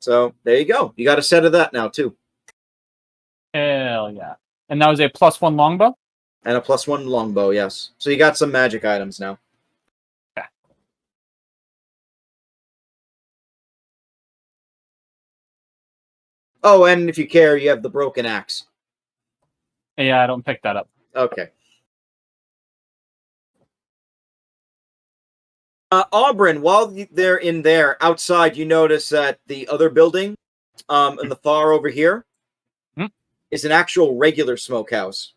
So there you go. You got a set of that now too. Hell yeah! And that was a +1 longbow. And a +1 longbow, yes. So you got some magic items now. Okay. Oh, and if you care, you have the broken axe. Yeah, I don't pick that up. Okay. Aubryn, while they're in there, outside, you notice that the other building, in the far over here, is an actual regular smokehouse.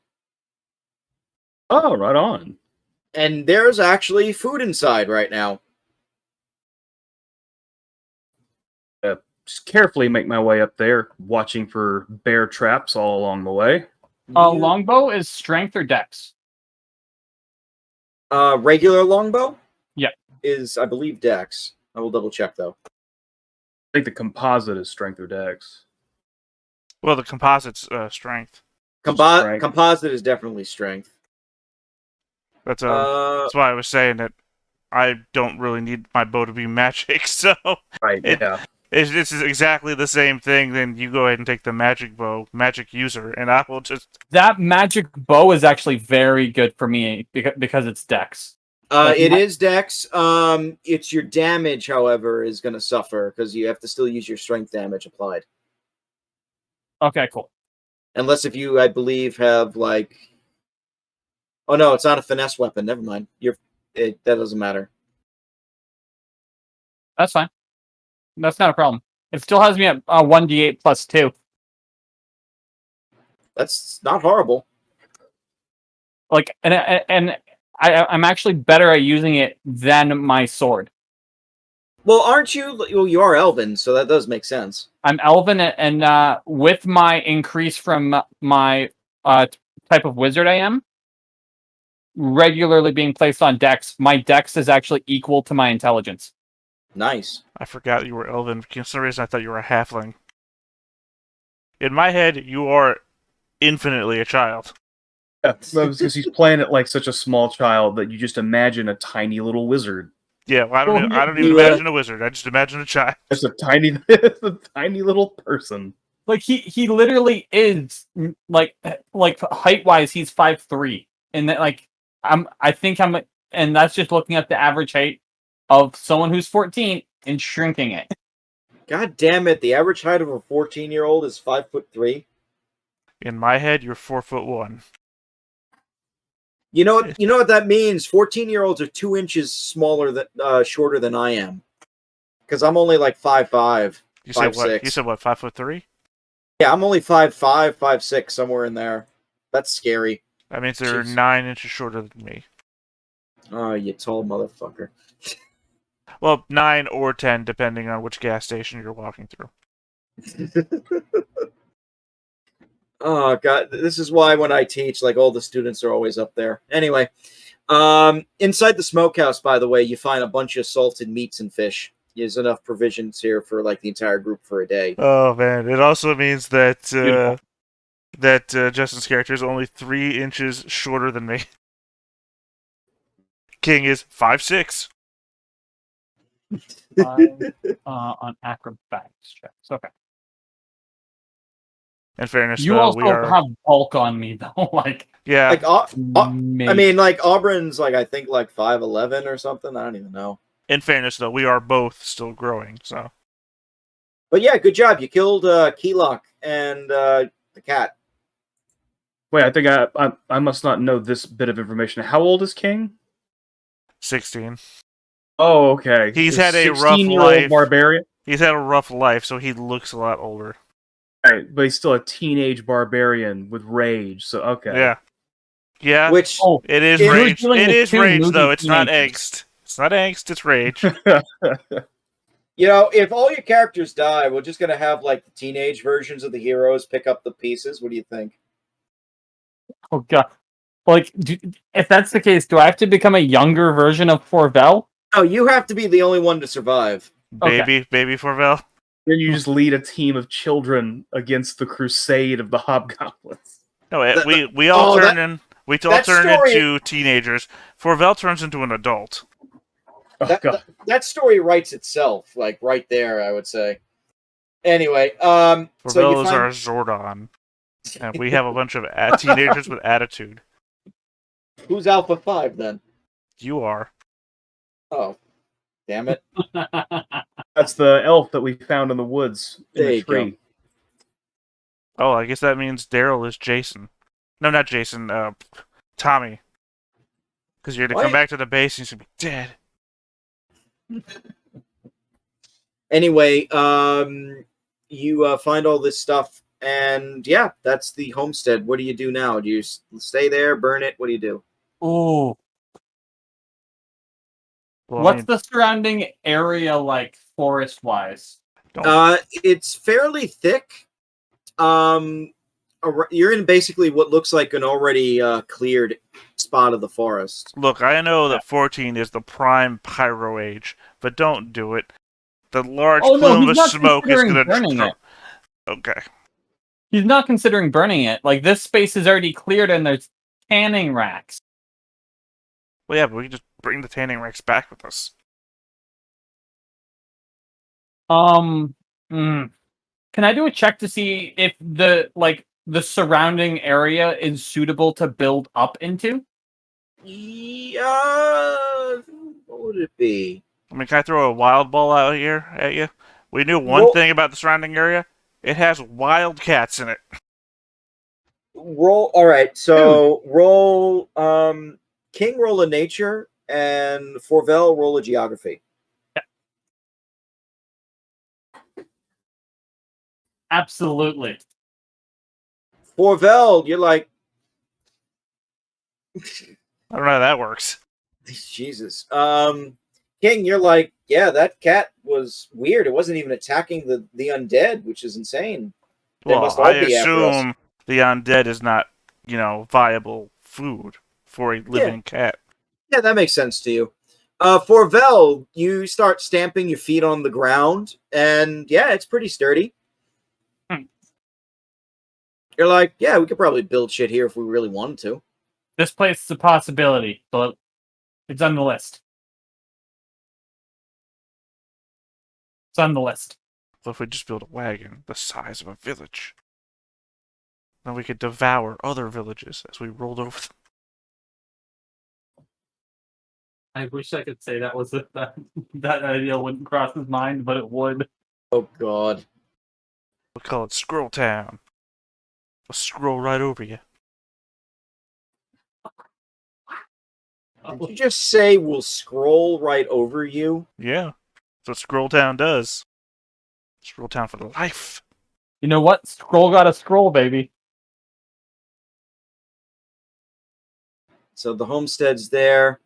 Oh, right on. And there's actually food inside right now. Just carefully make my way up there, watching for bear traps all along the way. Longbow is strength or dex? Regular longbow? Yeah. Is, I believe, dex. I will double check, though. I think the composite is strength or dex. Well, the composite's strength. Strength. Composite is definitely strength. That's why I was saying that I don't really need my bow to be magic, so... Right, yeah. This is exactly the same thing, then you go ahead and take the magic bow, magic user, and I will just... That magic bow is actually very good for me because it's dex. It is dex. It's your damage, however, is going to suffer because you have to still use your strength damage applied. Okay, cool. Unless if you, I believe, have like... Oh no, it's not a finesse weapon. Never mind. That doesn't matter. That's fine. That's not a problem. It still has me at 1d8 +2. That's not horrible. Like, and I'm actually better at using it than my sword. Well, aren't you? Well, you are Elven, so that does make sense. I'm Elven, and with my increase from my type of wizard I am, regularly being placed on dex, my dex is actually equal to my intelligence. Nice. I forgot you were Elven. For some reason, I thought you were a halfling. In my head, you are infinitely a child. Yeah, because he's playing it like such a small child that you just imagine a tiny little wizard. Yeah, well, I don't even imagine a wizard. I just imagine a child. Just a tiny little person. Like he literally is like height wise, he's 5'3", and that and that's just looking at the average height of someone who's 14 and shrinking it. God damn it! The average height of a 14-year-old is 5'3". In my head, you're 4'1". You know what that means? 14-year-olds are 2 inches smaller than shorter than I am, because I'm only like 5'5". You said 5'6". what? You said what? 5'3"? Yeah, I'm only 5'5", 5'6", somewhere in there. That's scary. That means they're 9 inches shorter than me. Oh, you tall motherfucker. Well, 9 or 10, depending on which gas station you're walking through. Oh god, this is why when I teach, like, all the students are always up there. Anyway, inside the smokehouse, by the way, you find a bunch of salted meats and fish. There's enough provisions here for like the entire group for a day. Oh man, it also means that Justin's character is only 3 inches shorter than me. King is 5'6". On acrobatics checks. Okay. In fairness, You though, also we are... have bulk on me though, like yeah. Like, I mean, like Auburn's like I think like 5'11" or something. I don't even know. In fairness, though, we are both still growing, so. But yeah, good job. You killed Keylock and the cat. Wait, I think I must not know this bit of information. How old is King? 16. Oh, okay. He's had a rough 16-year-old life. barbarian. He's had a rough life, so he looks a lot older. Right, but he's still a teenage barbarian with rage. So okay. Yeah. Yeah. Which it is you're rage. dealing It with is two rage, moody though. It's not teenagers. angst. It's not angst. It's rage. you know, if all your characters die, we're just gonna have like the teenage versions of the heroes pick up the pieces. What do you think? oh god, like if that's the case, do I have to become a younger version of Forvel? Oh, you have to be the only one to survive. Okay. Baby Forvel. Then you just lead a team of children against the crusade of the hobgoblins. No, we all turn story- into teenagers. Forvel turns into an adult. Oh, God. That story writes itself, like right there, I would say. Anyway, Ravel so you is find our Zordon, and we have a bunch of teenagers with attitude. who's Alpha 5 then? You are. Oh, damn it! That's the elf that we found in the woods in There the you go. tree. Oh, I guess that means Daryl is Jason. No, not Jason. Tommy. Because you're gonna come What? back to the base and he's gonna be dead. Anyway, you find all this stuff, and yeah, that's the homestead. What do you do now? Do you stay there, burn it? What do you do? Ooh. Well, I What's mean, the surrounding area like forest-wise? It's fairly thick. You're in basically what looks like an already cleared spot of the forest. look, I know that 14 is the prime pyro age, but don't do it. The large Oh, no, plume he's of not smoke is considering gonna. burning it. Okay. He's not considering burning it. Like, this space is already cleared and there's tanning racks. Well, yeah, but we can just bring the tanning racks back with us. Can I do a check to see if the surrounding area is suitable to build up into? Yeah, what would it be? I mean, can I throw a wild ball out here at you? We knew one thing about the surrounding area. It has wildcats in it. Roll. All right, so roll. King roll a nature, and Forvel roll a geography. Absolutely. Forvel, you're like, I don't know how that works. Jesus. King, you're like, yeah, that cat was weird. It wasn't even attacking the undead, which is insane. They Well, must all I be after us. assume the undead is not, viable food for a living cat. Yeah, that makes sense to you. Forvel, you start stamping your feet on the ground, and yeah, it's pretty sturdy. You're like, yeah, we could probably build shit here if we really wanted to. This place is a possibility, but it's on the list. It's on the list. What if we just build a wagon the size of a village? Then we could devour other villages as we rolled over them. I wish I could say that was that idea wouldn't cross his mind, but it would. Oh, God. We'll call it Scroll Town. We'll scroll right over you. Did you just say we'll scroll right over you? Yeah, that's what Scroll Town does. Scroll Town for life. You know what? Scroll got a scroll, baby. So the homestead's there.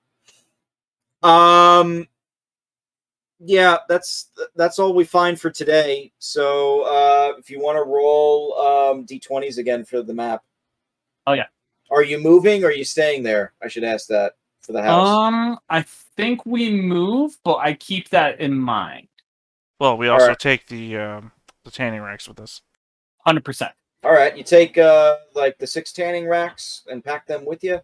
Yeah, that's all we find for today. So if you want to roll d20s again for the map. Oh yeah. Are you moving or are you staying there? I should ask that for the house. I think we move, but I keep that in mind. Well, we also take the tanning racks with us. 100%. All right, you take like the 6 tanning racks and pack them with you,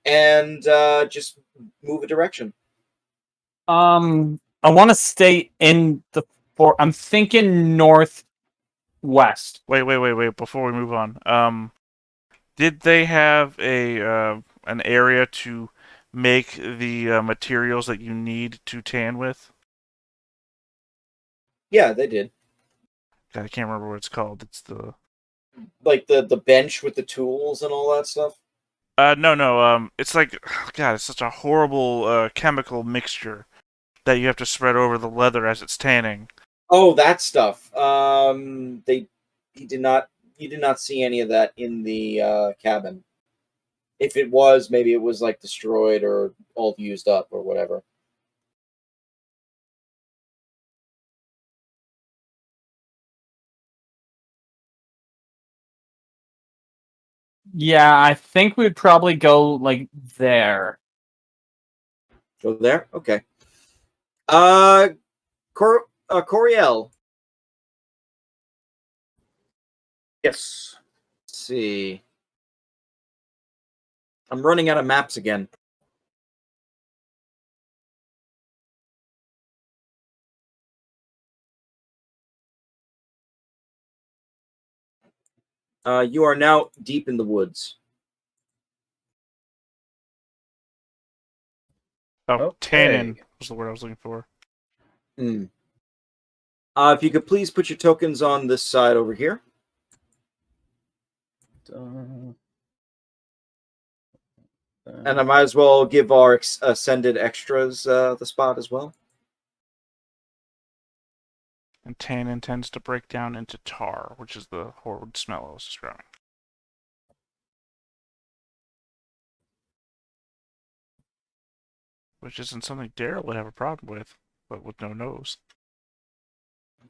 and just move a direction. I want to stay in the I'm thinking northwest. Wait! Before we move on, did they have an area to make the materials that you need to tan with? Yeah, they did. God, I can't remember what it's called. It's the the bench with the tools and all that stuff. no. It's like, God, it's such a horrible chemical mixture that you have to spread over the leather as it's tanning. Oh, that stuff. You did not see any of that in the cabin. If it was, maybe it was like destroyed or all used up or whatever. Yeah, I think we'd probably go like there. Go there? Okay. Coriel. Yes. Let's see. I'm running out of maps again. You are now deep in the woods. Oh, Okay. tannin was the word I was looking for. Mm. If you could please put your tokens on this side over here. And I might as well give our ascended extras the spot as well. And tannin tends to break down into tar, which is the horrid smell I was describing. Which isn't something Daryl would have a problem with, but with no nose.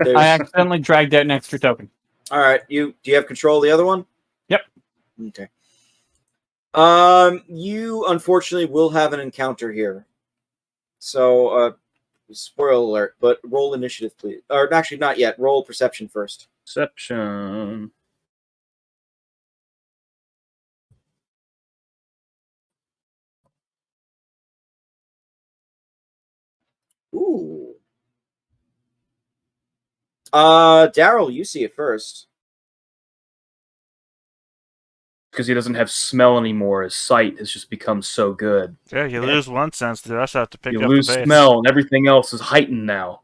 I accidentally dragged out an extra token. All right, do you have control of the other one? Yep. Okay. You unfortunately will have an encounter here. So, spoiler alert, but roll initiative, please. Or actually, not yet. Roll perception first. Perception. Ooh. Daryl, you see it first. Because he doesn't have smell anymore, his sight has just become so good. Yeah, you lose one sense, the rest have to pick You up lose the pace. smell, and everything else is heightened now.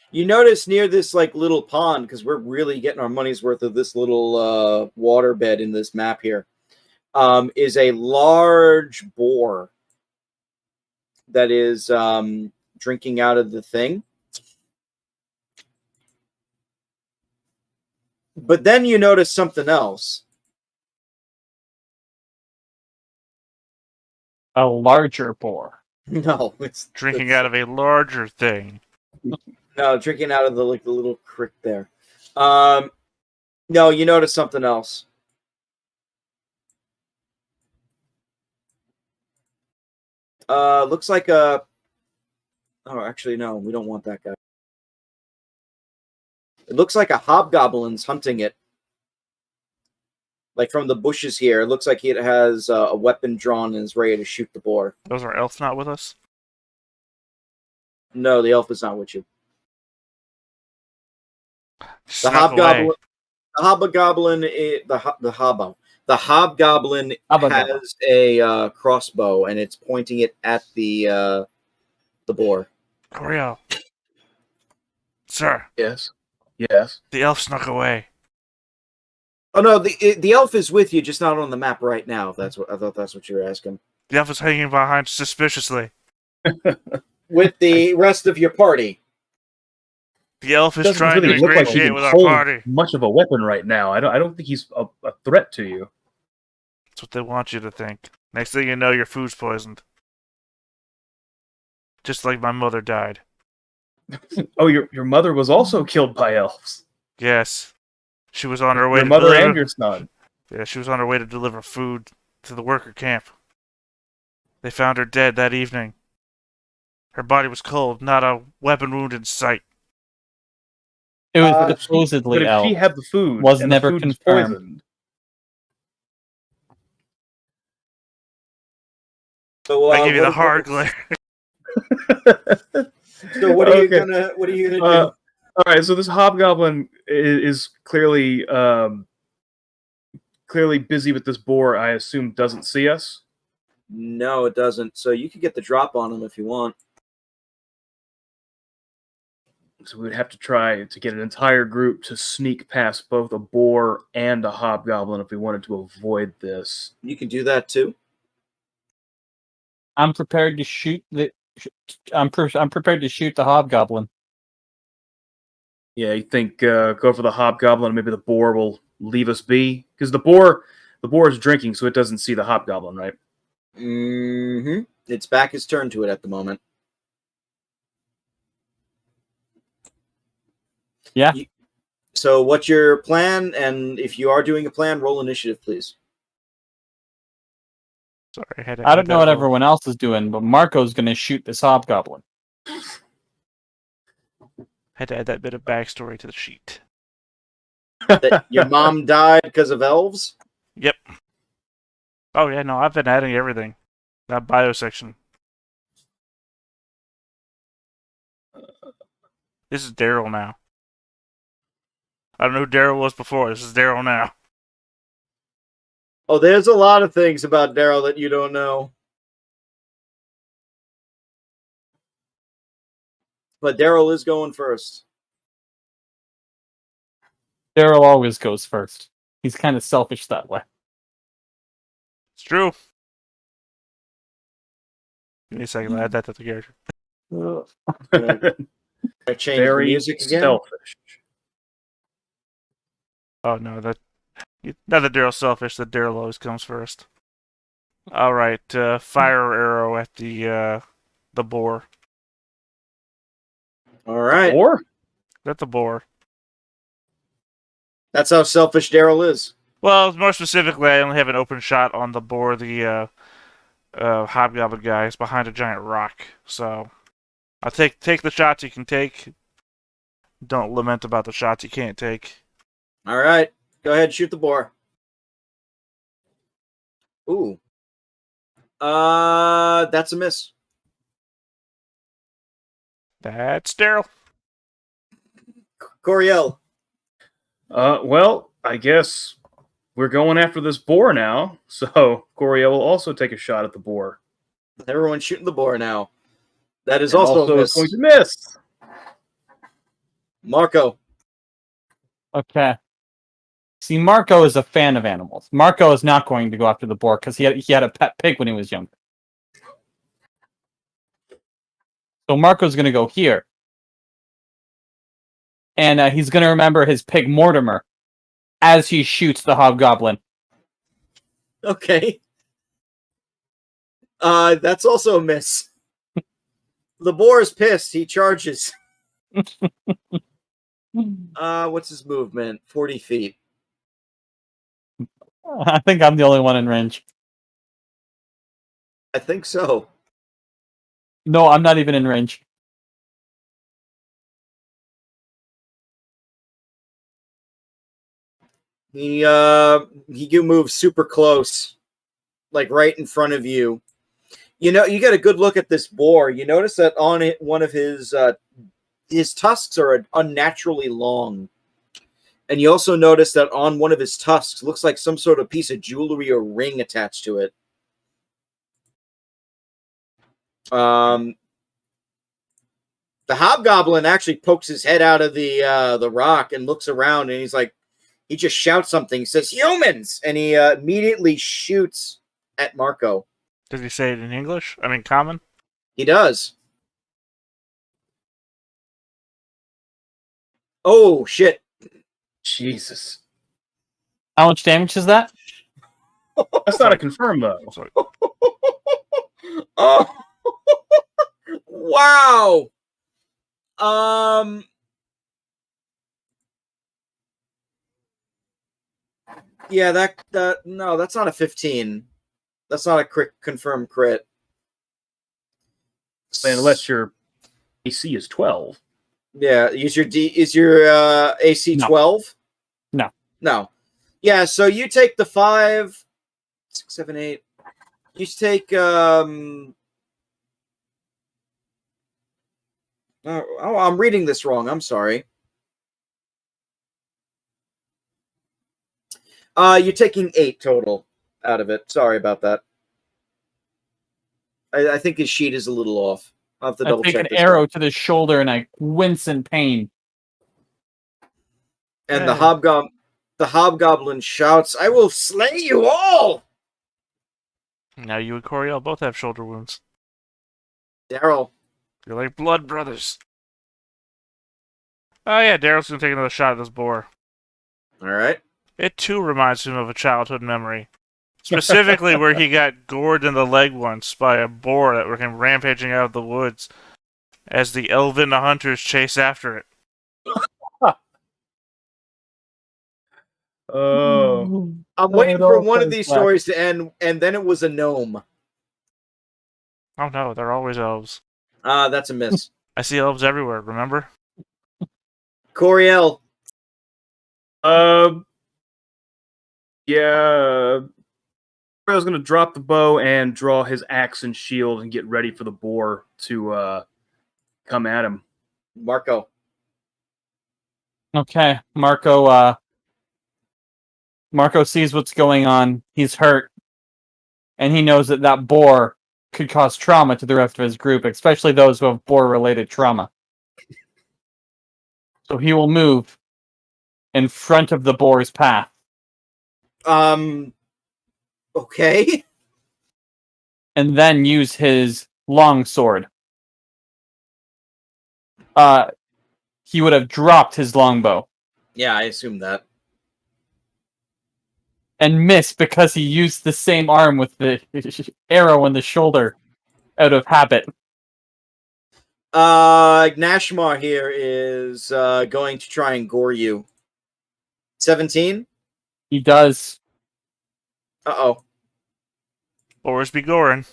You notice near this little pond, because we're really getting our money's worth of this little water bed in this map here, is a large boar that is drinking out of the thing. But then you notice something else. A larger boar. No, it's Drinking out of a larger thing. No, drinking out of the little creek there. No, you notice something else. Looks like a. Oh, actually, no, we don't want that guy. It looks like a hobgoblin's hunting it. Like from the bushes here, it looks like it has a weapon drawn and is ready to shoot the boar. Those are elves not with us? No, the elf is not with you. The Snuck away. hobgoblin has a crossbow and it's pointing it at the boar. Coriel. Sir, Yes. Yes. the elf snuck away. Oh no, the elf is with you, just not on the map right now. That's what I thought. That's what you were asking. The elf is hanging behind suspiciously. With the rest of your party. The elf is Doesn't trying really to look like he ingratiate can with our hold party. much of a weapon right now. I don't think he's a threat to you. That's what they want you to think. Next thing you know, your food's poisoned. Just like my mother died. Oh, your mother was also killed by elves. Yes. She was on her way Your to mother deliver... and your son. Yeah, she was on her way to deliver food to the worker camp. They found her dead that evening. Her body was cold, not a weapon wound in sight. It was But supposedly if she elf. had the food, Was and never the food was confirmed. poisoned, So I give you the hard glare. So what are you Okay. gonna do? All right, so this hobgoblin is clearly clearly busy with this boar. I assume doesn't see us. No, it doesn't. So you could get the drop on him if you want. So we would have to try to get an entire group to sneak past both a boar and a hobgoblin if we wanted to avoid this. You can do that too. I'm prepared to shoot the. I'm prepared to shoot the hobgoblin. Yeah, you think go for the hobgoblin, maybe the boar will leave us be? Because the boar is drinking, so it doesn't see the hobgoblin, right? Mm-hmm. Its back is turned to it at the moment. Yeah. So what's your plan? And if you are doing a plan, roll initiative, please. Sorry, I had to I add don't know that what little- everyone else is doing, but Marco's going to shoot this hobgoblin. Had to add that bit of backstory to the sheet. That your mom died because of elves? Yep. Oh yeah, no, I've been adding everything. That bio section. This is Daryl now. I don't know who Daryl was before. This is Daryl now. Oh, there's a lot of things about Daryl that you don't know. But Daryl is going first. Daryl always goes first. He's kind of selfish that way. It's true. Give me a second. I'll add that to the character. I change the Very music again. selfish. Oh no, not that Daryl's selfish. That Daryl always comes first. All right, fire arrow at the boar. All right. Or At the boar. That's how selfish Daryl is. Well, more specifically, I only have an open shot on the boar. The hobgoblin guy is behind a giant rock, so I'll take the shots you can take. Don't lament about the shots you can't take. All right. Go ahead, shoot the boar. Ooh. That's a miss. That's Daryl. Coriel. well, I guess we're going after this boar now. So Coriel will also take a shot at the boar. Everyone's shooting the boar now. That is And also a is miss. going to miss. Marco. Okay. See, Marco is a fan of animals. Marco is not going to go after the boar because he had a pet pig when he was younger. So Marco's going to go here. And he's going to remember his pig Mortimer as he shoots the hobgoblin. Okay. That's also a miss. The boar is pissed. He charges. What's his movement? 40 feet. I think I'm the only one in range. I think so. No, I'm not even in range. He moves super close, like right in front of you. You know, you get a good look at this boar. You notice that on it, one of his tusks are unnaturally long. And you also notice that on one of his tusks looks like some sort of piece of jewelry or ring attached to it. The hobgoblin actually pokes his head out of the rock and looks around, and he's like, he just shouts something. He says, "Humans!" And he immediately shoots at Marco. Does he say it in English? I mean, common? He does. Oh, shit. Jesus. How much damage is that? That's not a confirm, though. Oh, sorry. Oh, wow. Yeah, no, that's not a 15. That's not a confirmed crit. Unless your AC is 12. Yeah, is your AC 12? No. No. Yeah, so you take the 5, 6, 7, 8. You take oh, I'm reading this wrong. I'm sorry. You're taking 8 total out of it. Sorry about that. I think his sheet is a little off. I'll have to double I take check an this arrow one. to the shoulder and I wince in pain. And Hey. the hobgoblin shouts, "I will slay you all!" Now you and Coriel both have shoulder wounds. Daryl. You're like blood brothers. Oh yeah, Daryl's gonna take another shot at this boar. All right. It too reminds him of a childhood memory. Specifically where he got gored in the leg once by a boar that came rampaging out of the woods as the elven hunters chase after it. Oh. I'm waiting for one of these stories to end, and then it was a gnome. Oh no, they're always elves. That's a miss. I see elves everywhere, remember? Coriel. Yeah. I was going to drop the bow and draw his axe and shield and get ready for the boar to come at him. Marco. Okay, Marco Marco sees what's going on. He's hurt. And he knows that that boar could cause trauma to the rest of his group, especially those who have boar-related trauma. So he will move in front of the boar's path. Okay. And then use his long sword. He would have dropped his longbow. Yeah, I assume that. And missed because he used the same arm with the arrow in the shoulder out of habit. Nashmar here is going to try and gore you. 17? He does. Uh-oh. Boars be goring.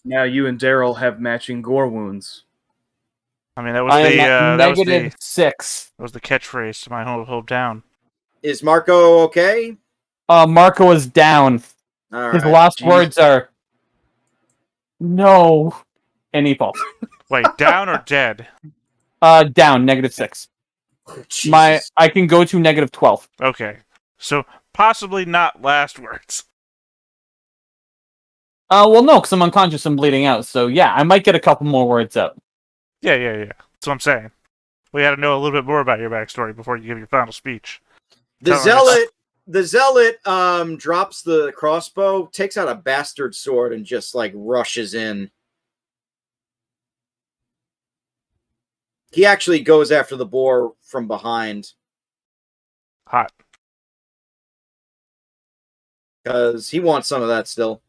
Now you and Daryl have matching gore wounds. I mean, that was I the am that was negative the 6. that was the catchphrase to my whole down. Is Marco okay? Marco is down. All His right. last Jeez. words are, no. And he falls. Wait, down or dead? Down, negative 6. Jesus. I can go to negative 12. Okay, so possibly not last words. Well, no, because I'm unconscious and bleeding out. So, yeah, I might get a couple more words out. Yeah. That's what I'm saying. We had to know a little bit more about your backstory before you give your final speech. The Tell us. zealot drops the crossbow, takes out a bastard sword, and just like rushes in. He actually goes after the boar from behind Hot. because he wants some of that still.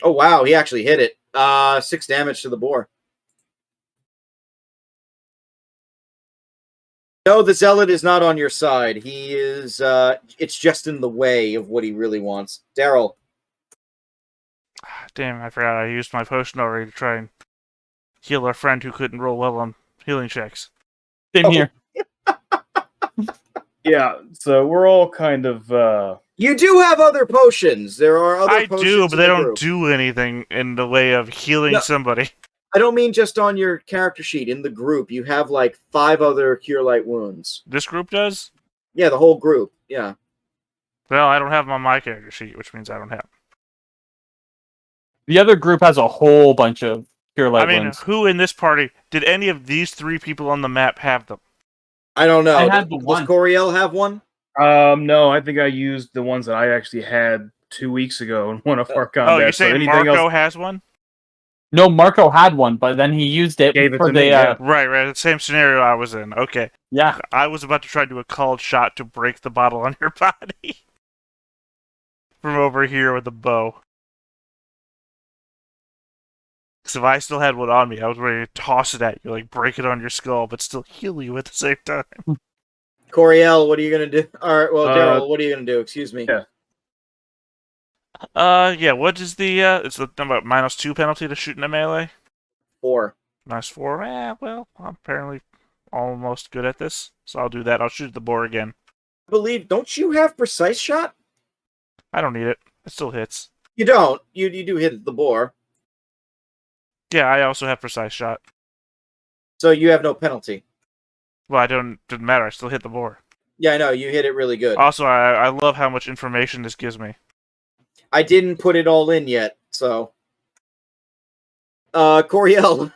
Oh wow, he actually hit it. 6 damage to the boar. No, the zealot is not on your side. He is. It's just in the way of what he really wants. Daryl. Damn, I forgot I used my potion already to try and heal our friend who couldn't roll well on healing checks. Same here. Yeah, so we're all kind of You do have other potions. There are other I potions. do, but in they the don't group. do anything in the way of healing No. somebody. I don't mean just on your character sheet. In the group, you have like 5 other cure light wounds. This group does? Yeah, the whole group. Yeah. Well, I don't have them on my character sheet, which means I don't have. The other group has a whole bunch of pure light I mean, wounds. who in this party did any of these 3 people on the map have them? I don't know. I had the Does one. Coriel have one? no, I think I used the ones that I actually had 2 weeks ago in one of our combats. Oh, you're so saying anything Marco else has one? No, Marco had one, but then he used it Gave it for to the... me, yeah. Right, the same scenario I was in. Okay. yeah. I was about to try to do a called shot to break the bottle on your body. From over here with the bow. Because if I still had one on me, I was ready to toss it at you, like break it on your skull, but still heal you at the same time. Coriel, what are you gonna do? All right. Well, Daryl, what are you gonna do? Excuse me. Yeah. Yeah, what is the, it's the number -2 penalty to shooting a melee? 4. -4? Well, I'm apparently almost good at this, so I'll do that. I'll shoot the boar again. I believe. Don't you have precise shot? I don't need it. It still hits. You don't. You do hit the boar, Yeah, I also have precise shot. so you have no penalty. Well, didn't matter. I still hit the boar. Yeah, I know. You hit it really good. Also, I love how much information this gives me. I didn't put it all in yet, so. Coriel.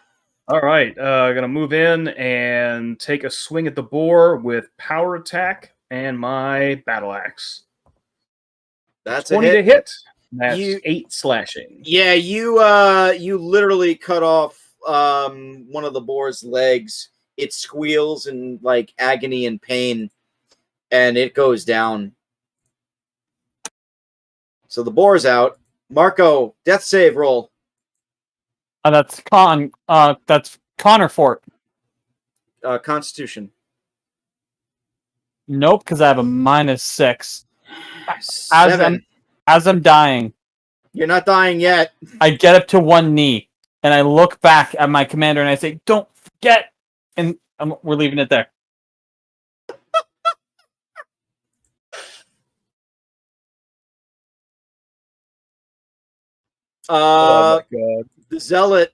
All right, gonna move in and take a swing at the boar with power attack and my battle axe. That's a 20 hit. to hit. That's You- 8 slashing. Yeah, you literally cut off one of the boar's legs. It squeals in like agony and pain, and it goes down. So the boar's out. Marco, death save roll. That's Connor Fort. Constitution. Nope, because I have a -6. 7. As I'm dying, You're not dying yet. I get up to one knee, and I look back at my commander, and I say, don't forget! And we're leaving it there. Oh my god. The zealot,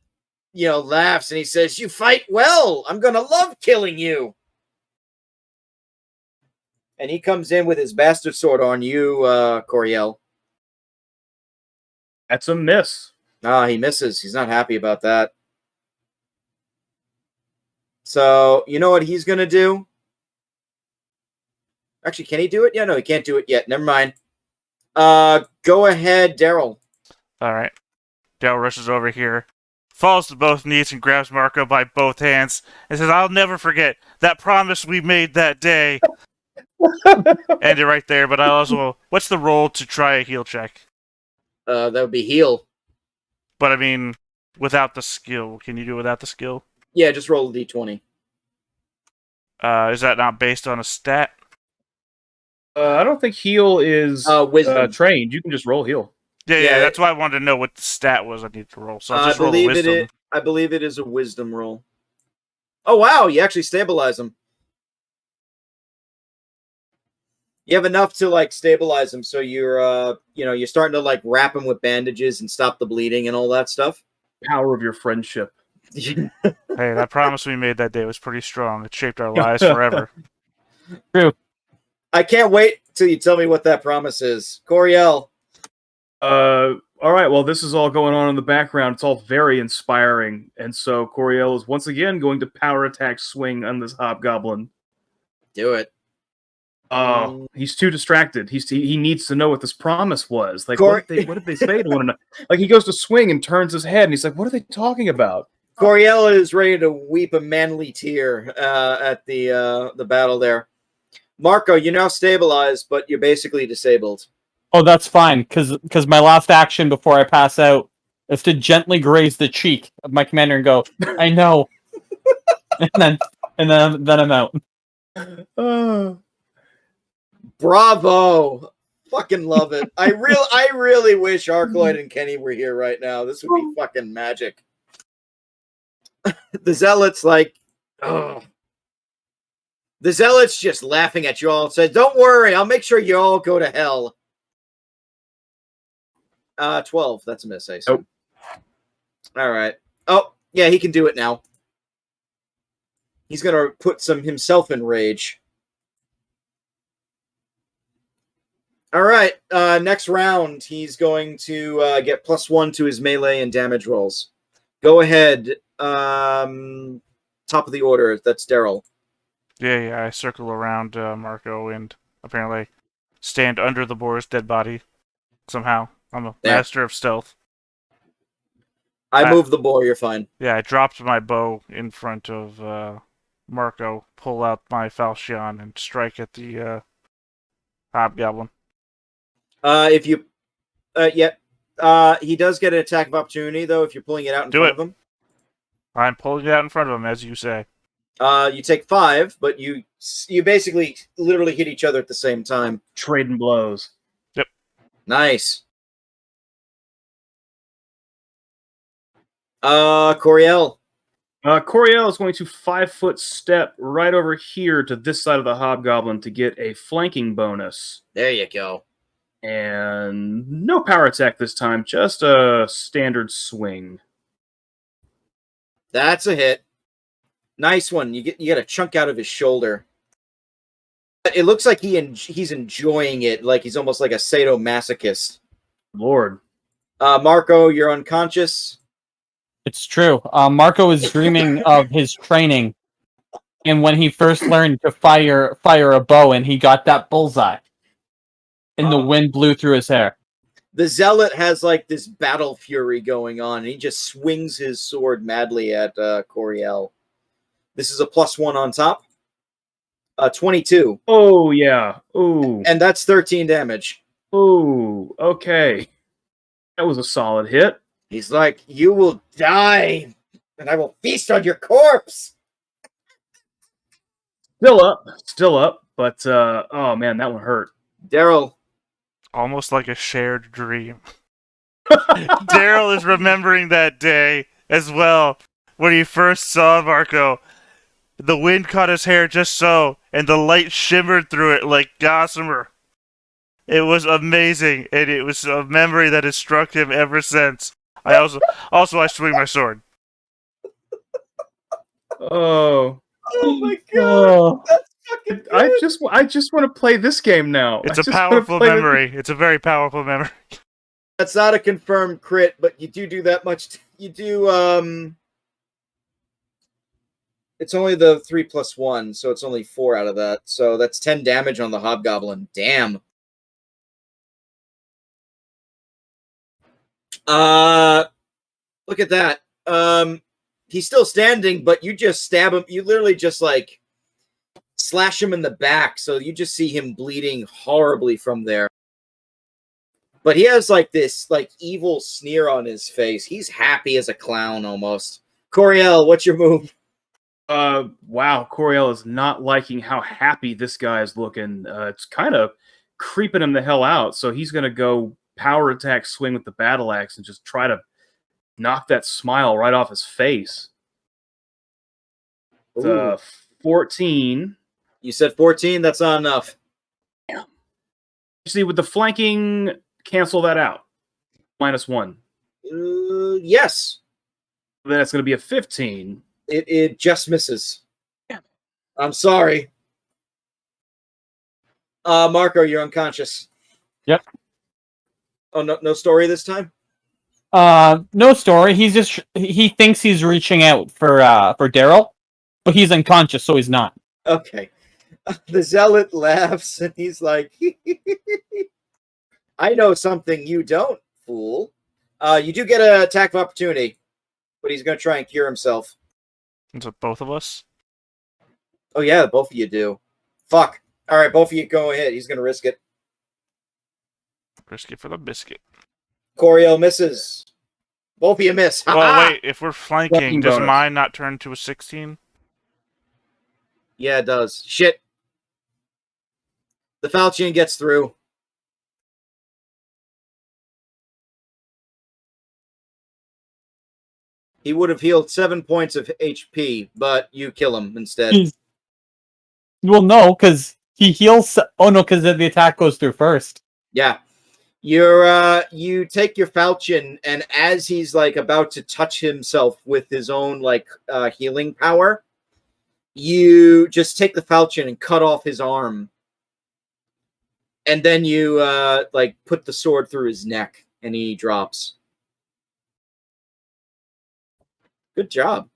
laughs and he says, "You fight well. I'm gonna love killing you." And he comes in with his bastard sword on you, Coriel. That's a miss. Ah, he misses. He's not happy about that. So, you know what he's going to do? Actually, can he do it? Yeah, no, he can't do it yet. Never mind. Go ahead, Daryl. All right. Daryl rushes over here, falls to both knees, and grabs Marco by both hands and says, "I'll never forget that promise we made that day." End it right there, but I also... What's the roll to try a heal check? That would be heal. But I mean, without the skill. Can you do it without the skill? Yeah, just roll a d20. Is that not based on a stat? I don't think heal is wisdom. trained. You can just roll heal. Yeah, that's why I wanted to know what the stat was I need to roll. So I'll just roll a wisdom. I believe it is a wisdom roll. Oh, wow, you actually stabilize him. You have enough to, like, stabilize him, so you're, you're starting to, like, wrap him with bandages and stop the bleeding and all that stuff. Power of your friendship. Hey, that promise we made that day was pretty strong. It shaped our lives forever. True. I can't wait till you tell me what that promise is. Coriel. All right, well, this is all going on in the background. It's all very inspiring. And so Coriel is once again going to power attack swing on this hobgoblin. Do it. Oh, he's too distracted. He needs to know what this promise was. Like, what did they say to one another? Like, he goes to swing and turns his head, and he's like, what are they talking about? Coriel is ready to weep a manly tear at the battle there. Marco, you're now stabilized, but you're basically disabled. Oh, that's fine, because my last action before I pass out is to gently graze the cheek of my commander and go, "I know," and then I'm out. Bravo! Fucking love it. I really wish Arcloyd and Kenny were here right now. This would be fucking magic. The Zealot's like, oh. The Zealot's just laughing at you all and says, "Don't worry, I'll make sure you all go to hell." 12. That's a miss, I see. Oh. All right. Oh, yeah, he can do it now. He's going to put himself in rage. All right. Next round, he's going to get +1 to his melee and damage rolls. Go ahead. Top of the order. That's Daryl. Yeah, I circle around Marco and apparently stand under the boar's dead body somehow. I'm a master of stealth. I moved the boar, you're fine. Yeah, I dropped my bow in front of Marco, pull out my falchion, and strike at the hobgoblin. He does get an attack of opportunity, though, if you're pulling it out in front of him. I'm pulling it out in front of him, as you say. You take 5, but you basically literally hit each other at the same time. Trading blows. Yep. Nice. Coriel. Coriel is going to 5-foot step right over here to this side of the hobgoblin to get a flanking bonus. There you go. And no power attack this time, just a standard swing. That's a hit. Nice one. You get a chunk out of his shoulder. It looks like he's enjoying it, like he's almost like a sadomasochist. Lord. Marco, you're unconscious. It's true. Marco is dreaming of his training, and when he first learned to fire a bow, and he got that bullseye, and the wind blew through his hair. The Zealot has like this battle fury going on, and he just swings his sword madly at Coriel. This is a +1 on top. 22. Oh, yeah. Ooh. And that's 13 damage. Ooh, okay. That was a solid hit. He's like, "You will die, and I will feast on your corpse." Still up, but oh man, that one hurt. Daryl. Almost like a shared dream. Daryl is remembering that day as well, when he first saw Marco. The wind caught his hair just so, and the light shimmered through it like gossamer. It was amazing, and it was a memory that has struck him ever since. I also swing my sword. Oh Oh my god, that's fucking I good. just want to play this game now. It's I a just wanna powerful play memory. It's a very powerful memory. That's not a confirmed crit, but you do that much. You do. It's only the 3+1, so it's only 4 out of that. So that's 10 damage on the hobgoblin. Damn. Look at that. He's still standing, but you just stab him. You literally just like slash him in the back, so you just see him bleeding horribly from there. But he has like this like evil sneer on his face. He's happy as a clown almost. Coriel, what's your move? Wow, Coriel is not liking how happy this guy is looking. It's kind of creeping him the hell out. So he's gonna go power attack swing with the battle axe and just try to knock that smile right off his face. Ooh. 14. You said 14? That's not enough. See, with the flanking, cancel that out. -1. Yes. Then it's going to be a 15. It just misses. Yeah. I'm sorry. Marco, you're unconscious. Yep. Oh, no story this time? No story. He thinks he's reaching out for Daryl, but he's unconscious, so he's not. Okay. The zealot laughs and he's like, I know something you don't, fool. You do get an attack of opportunity, but he's going to try and cure himself. Is it both of us? Oh, yeah, both of you do. Fuck. All right, both of you go ahead. He's going to risk it. Risk it for the biscuit. Coriel misses. Both of you miss. Well, wait. If we're flanking, Flanking does bonus. mine not turn to a 16? Yeah, it does. Shit. The falchion gets through. He would have healed 7 points of HP, but you kill him instead. Well, no, because he heals. Oh no, because the attack goes through first. Yeah. You take your falchion, and as he's like about to touch himself with his own like healing power, you just take the falchion and cut off his arm. And then you like put the sword through his neck and he drops. Good job.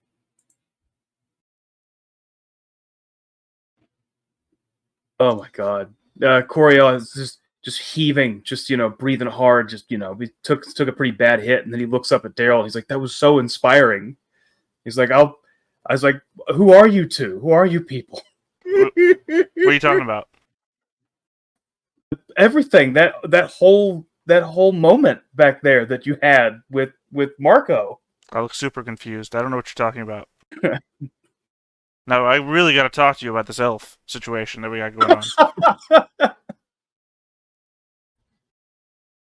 Oh my god. Coriel is just heaving, just breathing hard, just he took a pretty bad hit, and then he looks up at Daryl. He's like, that was so inspiring. He's like, I was like, who are you two? Who are you people? What are you talking about? Everything that whole moment back there that you had with Marco. I look super confused. I don't know what you're talking about. No, I really got to talk to you about this elf situation that we got going on.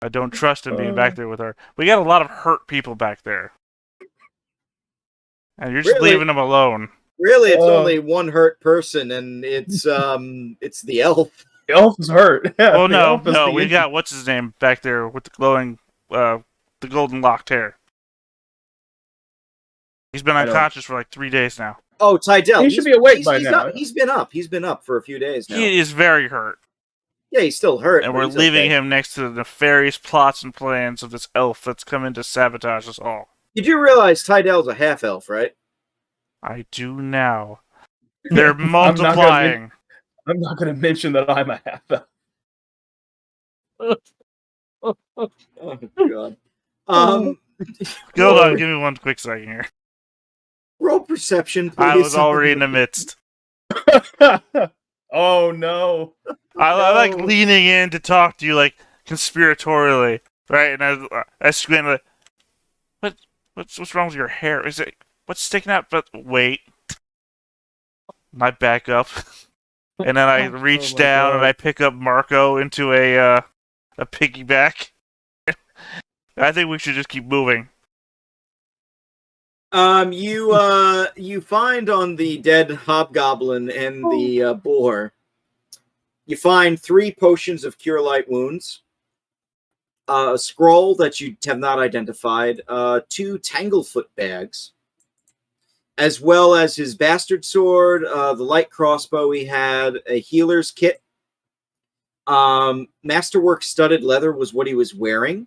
I don't trust him being back there with her. We got a lot of hurt people back there. And you're just Really? leaving them alone. Really, it's only one hurt person, and it's the elf. The elf is hurt. Yeah, Oh, the no, elf is the we injured. got what's his name back there with the glowing, the golden locked hair. He's been I don't- unconscious for like 3 days now. Oh, Tydell. He should be awake by now. He's been up. He's been up for a few days now. He is very hurt. Yeah, he's still hurt. And but we're he's leaving okay. him next to the nefarious plots and plans of this elf that's coming to sabotage us all. You do realize Tydell's a half elf, right? I do now. They're I'm multiplying. not going to mention that I'm a half elf. Oh god. Hold on, give me one quick second here. Roll perception, please. I was already in the midst. Oh no! I like leaning in to talk to you like conspiratorially, right? And I squint like, what's wrong with your hair? Is it what's sticking out? But wait, and I back up, and then I reach down and I pick up Marco into a piggyback. I think we should just keep moving. You find on the dead hobgoblin and the boar, you find 3 potions of cure light wounds, a scroll that you have not identified, 2 tanglefoot bags, as well as his bastard sword, the light crossbow he had, a healer's kit. Masterwork studded leather was what he was wearing.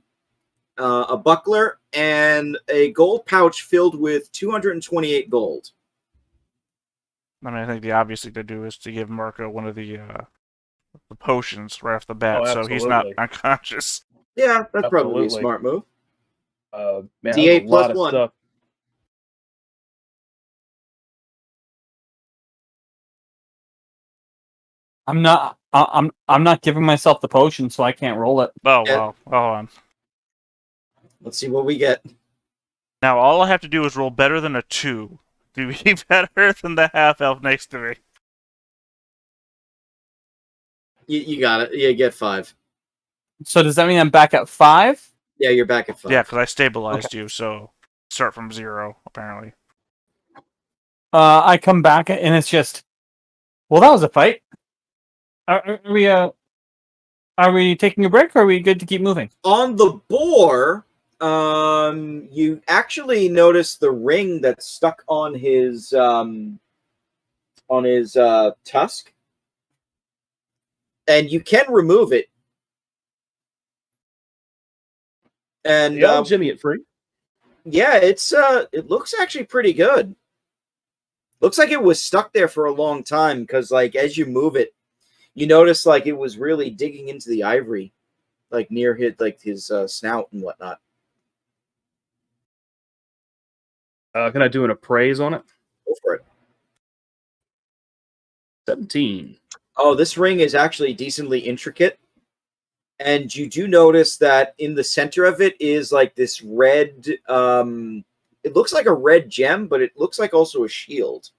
A buckler, and a gold pouch filled with 228 gold. I mean, I think the obvious thing to do is to give Marco one of the potions right off the bat, so he's not unconscious. Yeah, that's probably a smart move. Man, D8 a plus lot of 1. stuff. I'm not giving myself the potion, so I can't roll it. Oh, wow. Hold on. Let's see what we get. Now, all I have to do is roll better than a 2 to be better than the half-elf next to me. You got it. You get 5. So does that mean I'm back at 5? Yeah, you're back at 5. Yeah, because I stabilized you, so start from 0, apparently. I come back and it's just, well, that was a fight. Are we taking a break, or are we good to keep moving? On the boar, you actually notice the ring that's stuck on his tusk, and you can remove it. And Yeah, I'll jimmy it free. Yeah, it looks actually pretty good. Looks like it was stuck there for a long time because, like, as you move it, you notice like it was really digging into the ivory, like near his snout and whatnot. Can I do an appraise on it? Go for it. 17. Oh, this ring is actually decently intricate. And you do notice that in the center of it is like this red, it looks like a red gem, but it looks like also a shield.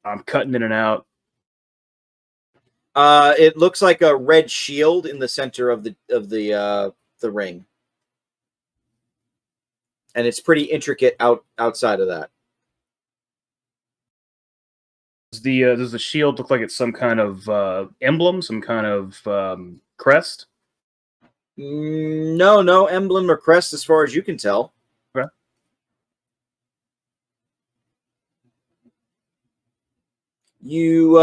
I'm cutting in and out. It looks like a red shield in the center of the ring. And it's pretty intricate outside of that. Does the shield look like it's some kind of emblem, some kind of crest? No emblem or crest as far as you can tell. Okay. You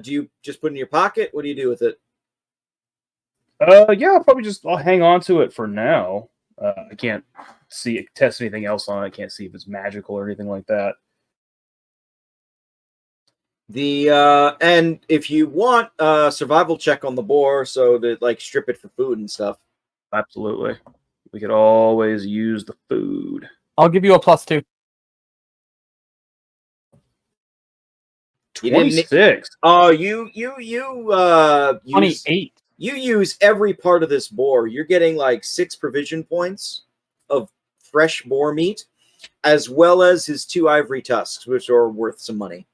do you just put it in your pocket? What do you do with it? Yeah, I'll hang on to it for now. I can't test anything else on it. I can't see if it's magical or anything like that. And if you want a survival check on the boar, so to like strip it for food and stuff. Absolutely. We could always use the food. I'll give you a +2. 26. Oh, you 28. You use every part of this boar. You're getting like 6 provision points of fresh boar meat, as well as his 2 ivory tusks, which are worth some money.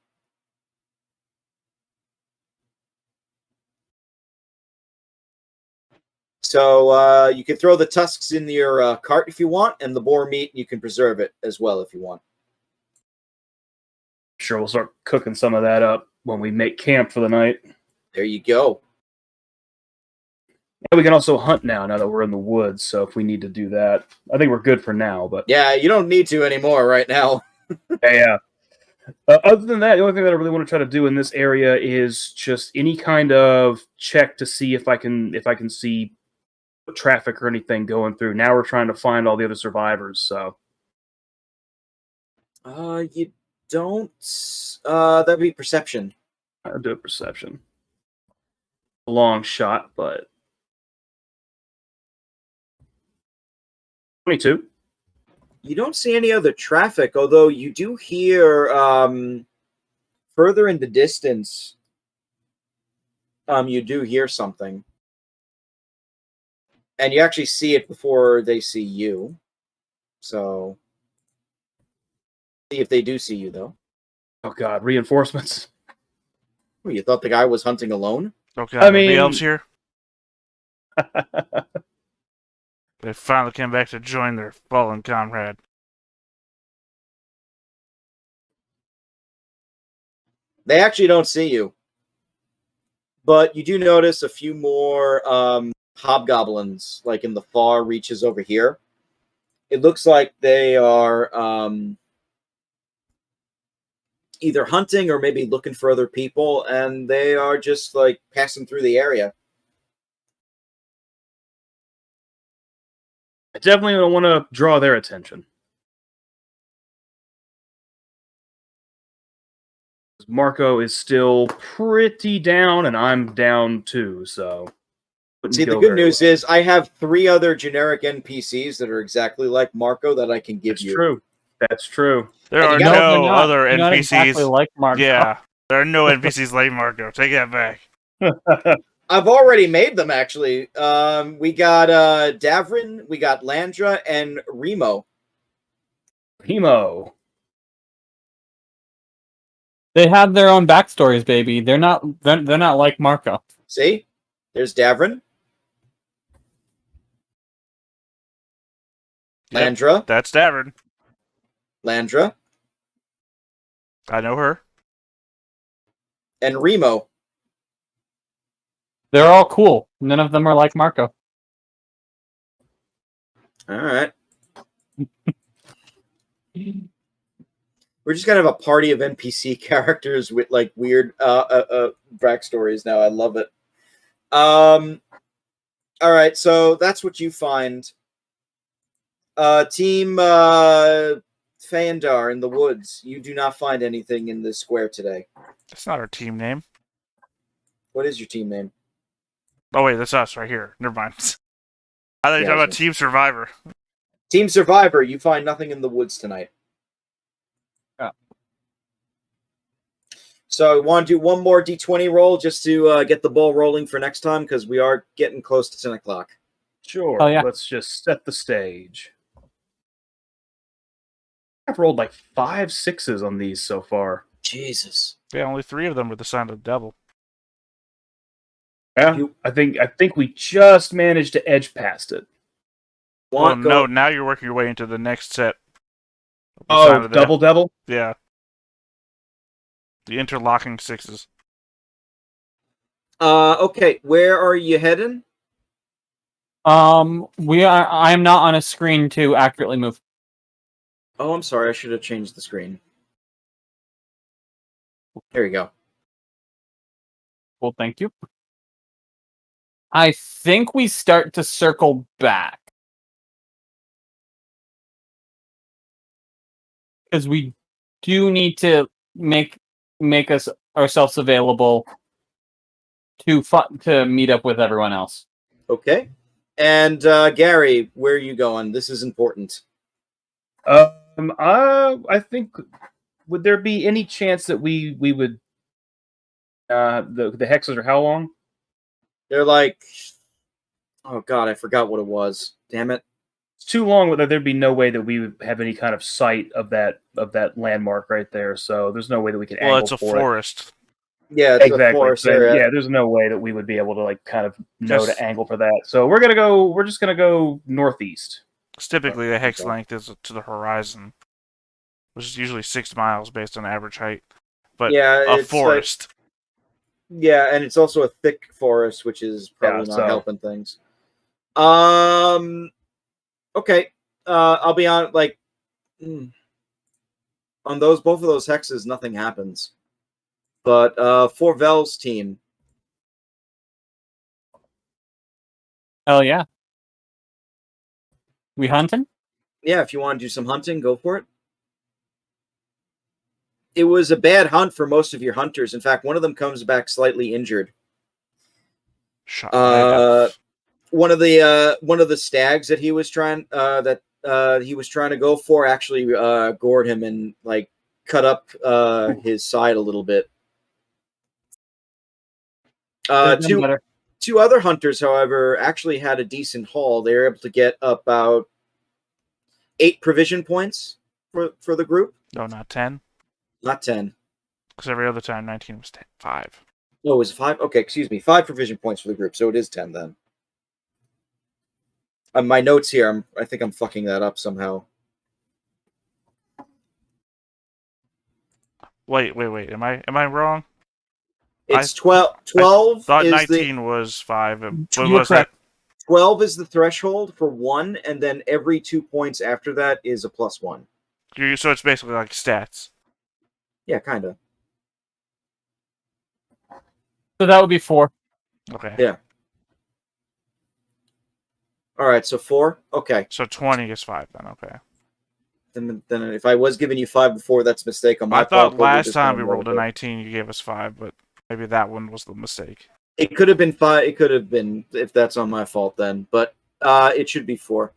So you can throw the tusks in your cart if you want, and the boar meat, you can preserve it as well if you want. Sure, we'll start cooking some of that up when we make camp for the night. There you go. Yeah, we can also hunt now that we're in the woods, so if we need to do that, I think we're good for now. But yeah, you don't need to anymore right now. Yeah. Other than that, the only thing that I really want to try to do in this area is just any kind of check to see if I can see traffic or anything going through. Now we're trying to find all the other survivors. So You don't. That'd be perception. I'll do a perception. A long shot, but 22. You don't see any other traffic, although you do hear further in the distance. You do hear something, and you actually see it before they see you. So, see if they do see you, though. Oh God, reinforcements. Oh, you thought the guy was hunting alone? Okay, I mean- the elves here. They finally came back to join their fallen comrade. They actually don't see you. But you do notice a few more hobgoblins, like in the far reaches over here. It looks like they are either hunting or maybe looking for other people, and they are just like passing through the area. I definitely don't want to draw their attention. Marco is still pretty down, and I'm down too, so... See, the good news is I have 3 other generic NPCs that are exactly like Marco that I can give you. True. That's true. There And are you gotta- no other Not NPCs. exactly like Marco. Yeah, there are no NPCs like Marco. Take that back. I've already made them, actually. We got Davrin, we got Landra, and Remo. Hemo. They have their own backstories, baby. They're not like Marco. See? There's Davrin. Yep, Landra. that's Davern. Landra. I know her. And Remo. They're all cool. None of them are like Marco. All right. We're just gonna have a party of NPC characters with like weird backstories now. I love it. All right, so that's what you find. Team Phaendar in the woods. You do not find anything in this square today. That's not our team name. What is your team name? Oh wait, that's us right here. Never mind. I thought you were Yeah, talking about Team Survivor. Team Survivor. You find nothing in the woods tonight. Oh. So, want to do one more D20 roll just to get the ball rolling for next time because we are getting close to 10 o'clock. Sure. Oh, yeah. Let's just set the stage. I've rolled like 5 6s on these so far. Jesus. Yeah, only 3 of them were the sign of the devil. Yeah, I think we just managed to edge past it. Well, no, now you're working your way into the next set. The sign Oh, of the double devil? Yeah. The interlocking 6s. Okay, where are you heading? I am not on a screen to accurately move. Oh, I'm sorry. I should have changed the screen. There you go. Well, thank you. I think we start to circle back. Because we do need to make ourselves available to meet up with everyone else. Okay. And Gary, where are you going? This is important. I think, would there be any chance that we would the hexes are how long? They're like, oh god, I forgot what it was. Damn it. It's too long that there'd be no way that we would have any kind of sight of that landmark right there. So there's no way that we could Well, angle it's a for forest. Yeah, it's a exactly. forest So, area. yeah, there's no way that we would be able to like kind of know Just- to angle for that. So we're just gonna go northeast. Typically, the hex Okay. length is to the horizon, which is usually 6 miles based on average height. But Yeah, a it's forest. Yeah, and it's also a thick forest, which is probably not so- helping things. Okay. I'll be on on both of those hexes, nothing happens. But for Vel's team, Hell yeah. We hunting? yeah, if you want to do some hunting, go for it. It was a bad hunt for most of your hunters. In fact, one of them comes back slightly injured. Shot One of the stags that he was trying to go for actually gored him and like cut up his side a little bit. Two other hunters, however, actually had a decent haul. They were able to get about 8 provision points for the group. No, not 10. Not 10. Because every other time 19 was 10. 5. Oh, it was 5? Okay, excuse me. 5 provision points for the group, so it is 10 then. My notes here, I think I'm fucking that up somehow. Wait. Am I wrong? It's 12. 12 Thought is 19 was 5. What You're was correct. that? 12 is the threshold for 1, and then every 2 points after that is a +1. So it's basically like stats. Yeah, kind of. So that would be 4. Okay. Yeah. All right, so 4. Okay. So 20 is 5 then. Okay. Then if I was giving you 5 before, that's a mistake on my I part. thought but we're last just time going we rolled a over it. 19, you gave us 5, but maybe that one was the mistake. It could have been 5. It could have been, if that's on my fault then. But it should be 4.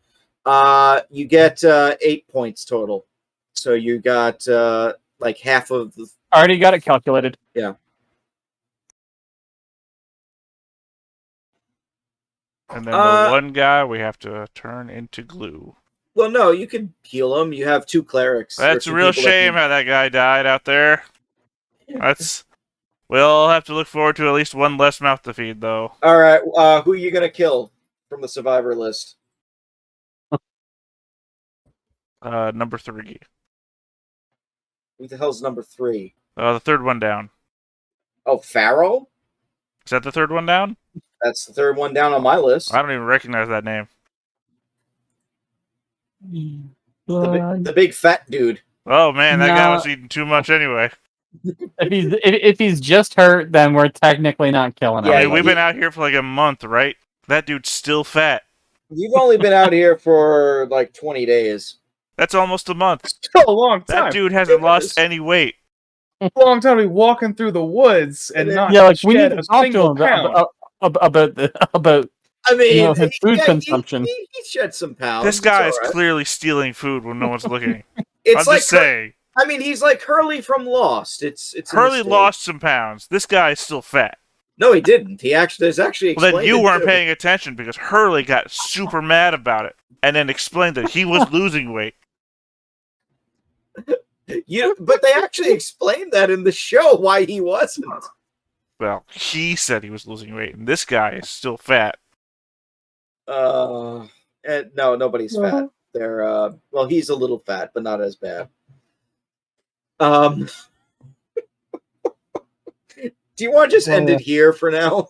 You get 8 points total. So you got like half of the... I already got it calculated. Yeah. And then the one guy we have to turn into glue. Well, no, you can heal him. You have 2 clerics. That's or a 2 real people that shame can- how that guy died out there. We'll have to look forward to at least one less mouth to feed, though. All right, who are you going to kill from the survivor list? Number 3. Who the hell's number 3? The third one down. Oh, Pharaoh? Is that the third one down? That's the third one down on my list. I don't even recognize that name. The big fat dude. Oh man, that guy No. was eating too much anyway. If he's just hurt, then we're technically not killing him. Yeah, I mean, we've you- been out here for like a month, right? That dude's still fat. You've only been out here for like 20 days. That's almost a month. Still a long time. That dude hasn't It lost is. any weight. A long time to be walking through the woods and It is. not Yeah, like we need shed to a talk to single him pound. about I mean, You know, his food consumption. He shed some pounds. This guy It's is all right. clearly stealing food when no one's looking. It's I'm like just saying. I mean, he's like Hurley from Lost. It's a Hurley mistake. lost some pounds. This guy is still fat. No, he didn't. He actually there's actually Well, then explained you it, weren't too. paying attention because Hurley got super mad about it and then explained that he was losing weight. But they actually explained that in the show why he wasn't. Well, he said he was losing weight, and this guy is still fat. No, nobody's fat. They're well, he's a little fat, but not as bad. Do you want to just end it here for now?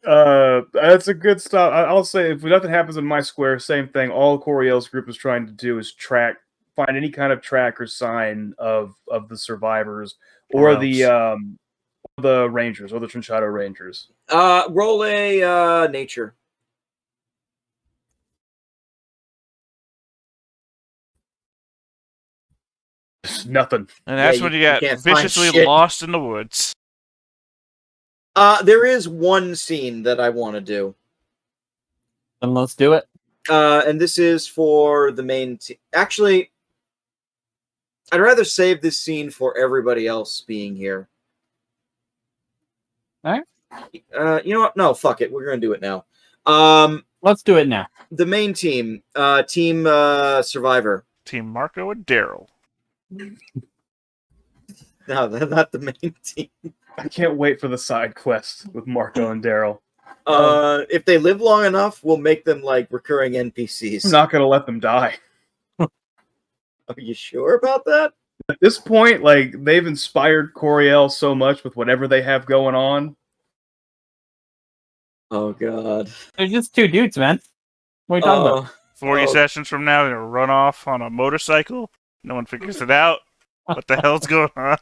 That's a good stop. I'll say if nothing happens in my square, same thing. All Coriel's group is trying to do is find any kind of track or sign of the survivors or the Rangers or the Trinchado Rangers. Roll a nature. Nothing. And that's Yeah, when you you get can't find viciously shit. lost in the woods. There is one scene that I want to do. Then let's do it. And this is for the main team. Actually, I'd rather save this scene for everybody else being here. Alright. You know what? No, fuck it. We're going to do it now. Let's do it now. The main team. Team Survivor. Team Marco and Daryl. No, they're not the main team. I can't wait for the side quest with Marco and Daryl. If they live long enough, we'll make them like recurring NPCs. I'm not going to let them die. Are you sure about that? At this point, like, they've inspired Coriel so much with whatever they have going on. Oh, God. They're just two dudes, man. What are you talking about? 40 Oh. sessions from now, they're going to run off on a motorcycle. No one figures it out. What the hell's going on?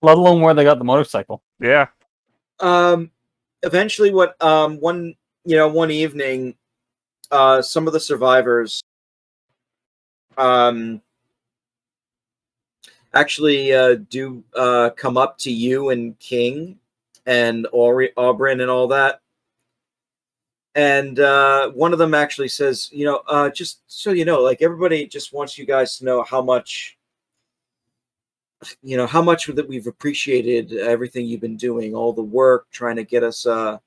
Let alone where they got the motorcycle. Yeah. Eventually, one evening, some of the survivors actually do come up to you and King and Aubryn and all that. And one of them actually says, just so you know, like everybody just wants you guys to know how much that we've appreciated everything you've been doing, all the work trying to get us out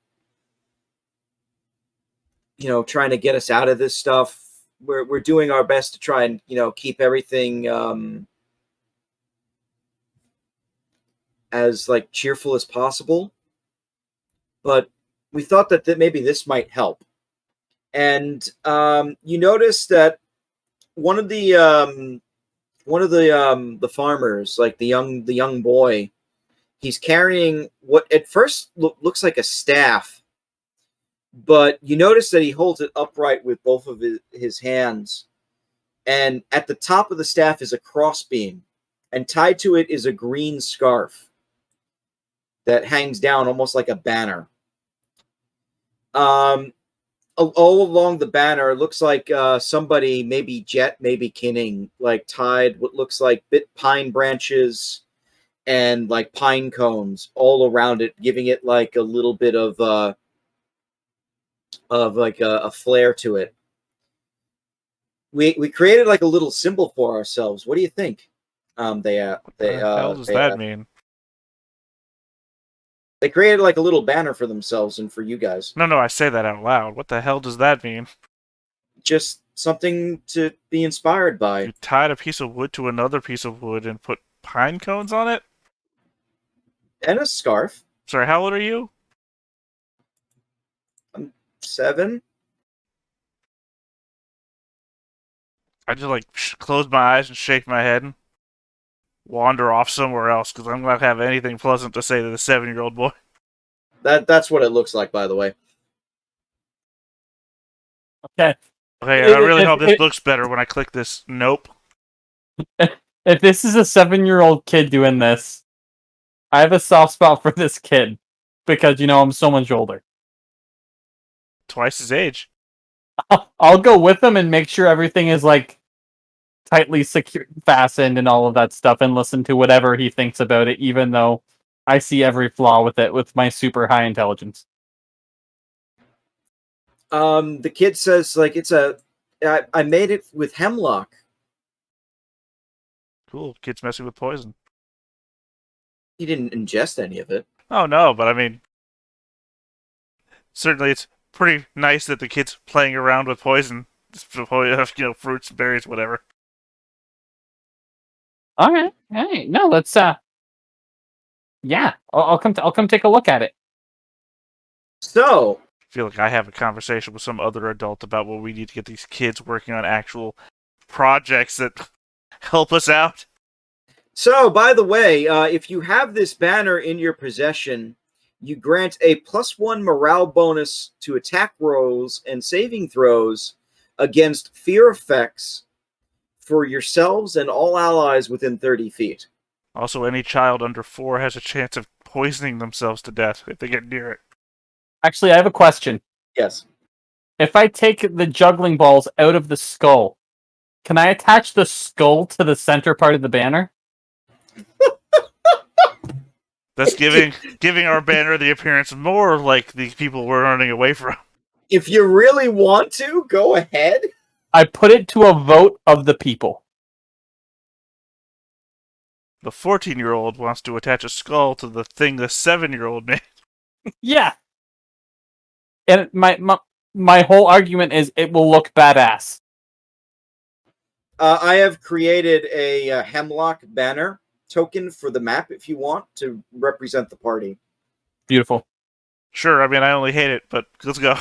of this stuff. We're doing our best to try and keep everything as like cheerful as possible, but we thought that maybe this might help. And you notice that one of the one of the farmers, like the young boy, he's carrying what at first looks like a staff, but you notice that he holds it upright with both of his hands, and at the top of the staff is a crossbeam, and tied to it is a green scarf that hangs down almost like a banner. All along the banner, it looks like somebody, maybe Jet, maybe Kinning, like tied what looks like bit pine branches and like pine cones all around it, giving it like a little bit of like a flair to it. We created like a little symbol for ourselves. What do you think? What the hell does that mean? They created like a little banner for themselves and for you guys. No, I say that out loud. What the hell does that mean? Just something to be inspired by. You tied a piece of wood to another piece of wood and put pine cones on it? And a scarf. Sorry, how old are you? I'm 7. I just like close my eyes and shake my head and wander off somewhere else because I'm not gonna have anything pleasant to say to the 7-year-old boy. That's what it looks like, by the way. Okay. Okay, I really hope this looks better when I click this. Nope. If this is a 7-year-old kid doing this, I have a soft spot for this kid because I'm so much older. Twice his age. I'll go with him and make sure everything is like tightly secure, fastened, and all of that stuff, and listen to whatever he thinks about it, even though I see every flaw with it with my super high intelligence. The kid says like I made it with hemlock. Cool. Kid's messing with poison. He didn't ingest any of it. Oh no, but I mean, certainly it's pretty nice that the kid's playing around with poison. Fruits, berries, whatever. All right. No, let's yeah, I'll come take a look at it. So, I feel like I have a conversation with some other adult about what we need to get these kids working on actual projects that help us out. So, by the way, if you have this banner in your possession, you grant a +1 morale bonus to attack rolls and saving throws against fear effects for yourselves and all allies within 30 feet. Also, any child under 4 has a chance of poisoning themselves to death if they get near it. Actually, I have a question. Yes. If I take the juggling balls out of the skull, can I attach the skull to the center part of the banner? That's giving our banner the appearance more like the people we're running away from. If you really want to, go ahead. I put it to a vote of the people. The 14-year-old wants to attach a skull to the thing the 7-year-old made. Yeah. And my whole argument is it will look badass. I have created a hemlock banner token for the map if you want to represent the party. Beautiful. Sure, I mean, I only hate it, but let's go.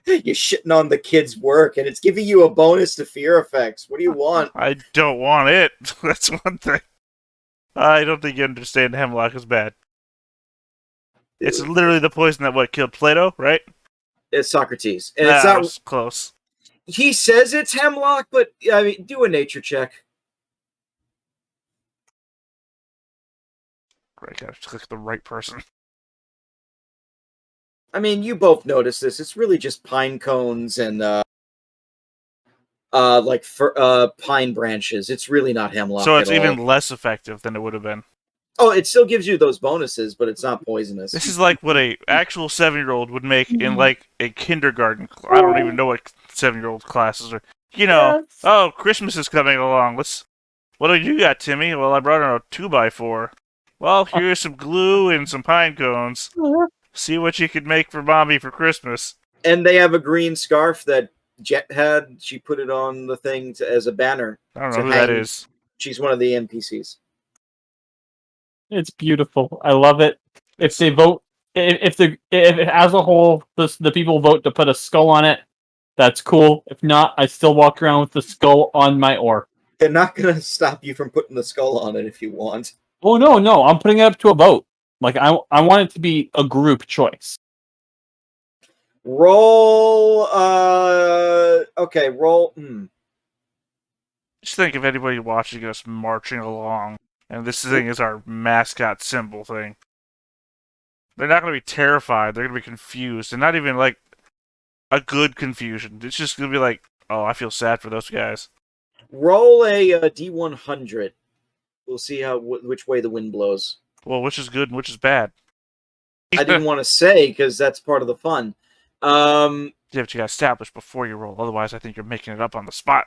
You're shitting on the kid's work, and it's giving you a bonus to fear effects. What do you want? I don't want it. That's one thing. I don't think you understand hemlock is bad. It's literally the poison that killed Plato, right? It's Socrates. And Nah, it's not it was close. He says it's hemlock, but I mean, do a nature check. Right, gotta click the right person. I mean, you both notice this. It's really just pine cones and pine branches. It's really not hemlock. So it's at even all. less effective than it would have been. Oh, it still gives you those bonuses, but it's not poisonous. This is like what a actual 7-year-old would make in like a kindergarten. I don't even know what 7-year-old classes are. Yes. Oh, Christmas is coming along. What do you got, Timmy? Well, I brought in a 2x4. Well, here's some glue and some pine cones. See what you could make for Mommy for Christmas. And they have a green scarf that Jet had. She put it on the thing as a banner. I don't know who that is. She's one of the NPCs. It's beautiful. I love it. If they vote, if as a whole, the people vote to put a skull on it, that's cool. If not, I still walk around with the skull on my ore. They're not going to stop you from putting the skull on it if you want. Oh no, I'm putting it up to a vote. Like I want it to be a group choice. Roll. Okay, roll. Just think if anybody watching us marching along, and this thing is our mascot symbol thing. They're not going to be terrified. They're going to be confused, and not even like a good confusion. It's just going to be like, oh, I feel sad for those guys. Roll a D100. We'll see which way the wind blows. Well, which is good and which is bad. I didn't want to say because that's part of the fun. Yeah, but you got to establish before you roll. Otherwise, I think you're making it up on the spot.